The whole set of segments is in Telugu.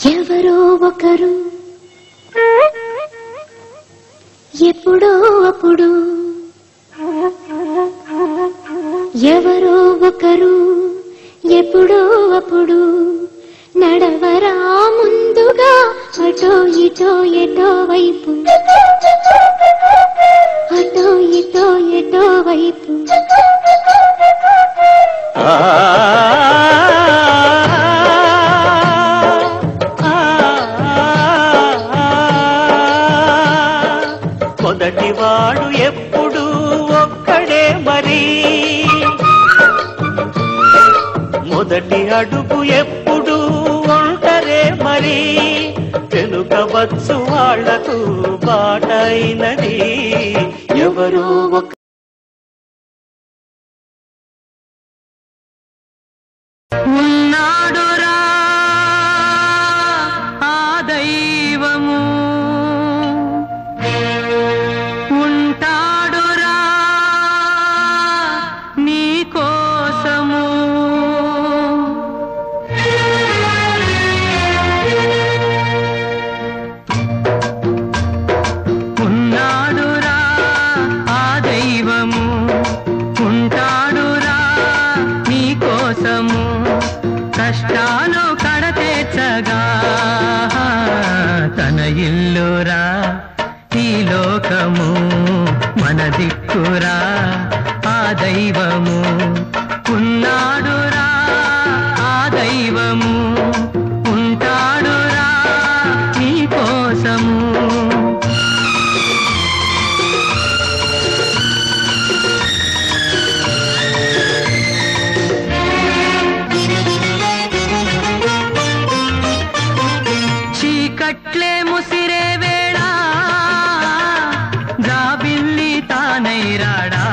ఎవరో ఒకరు ఎప్పుడో అప్పుడు ఎవరో ఒకరు ఎప్పుడో అప్పుడు నడవరా ముందుగా అటో ఇటో ఎటో వైపు అటో ఇటో ఎటో వైపు మొదటివాడు ఎప్పుడు ఒక్కడే మరి మొదటి అడుగు ఎప్పుడు ఒంటరే మరి తెలుగవచ్చు వాళ్లకు బాటైనది ఎవరో ఒక ఉన్నాడురా ఆ దైవము ఉంటాడురా నీ కోసము ఉన్నాడురా ఆ దైవము ఉంటాడురా నీ కోసము కష్టాలు కడతేర్చగా తన ఇల్లురా ఈ లోకము మన దిక్కురా ఆ దైవము ఉన్నాడురా ఆ దైవము ఉంటాడురా నీ కోసము చీకట్లే ముసిరే వేళ జాబిల్లి తానైరాడా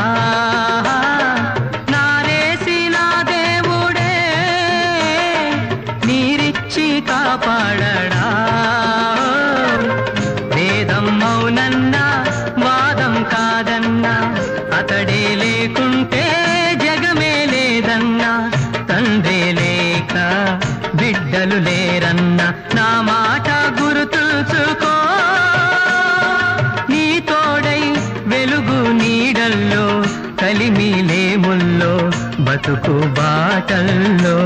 నారేసిన దేవుడే నీరిచ్చి కాపాడడా వేదం మౌనన్నా వాదం కాదన్నా అతడే లేకుంటే జగమే లేదన్నా తండ్రే లేక బిడ్డలు లేరన్నా నా మాట గుర్తుంచుకో నీ తోడై వెలుగు నీడల్లో కలిమిలేముల్లో బతుకు బాటల్లో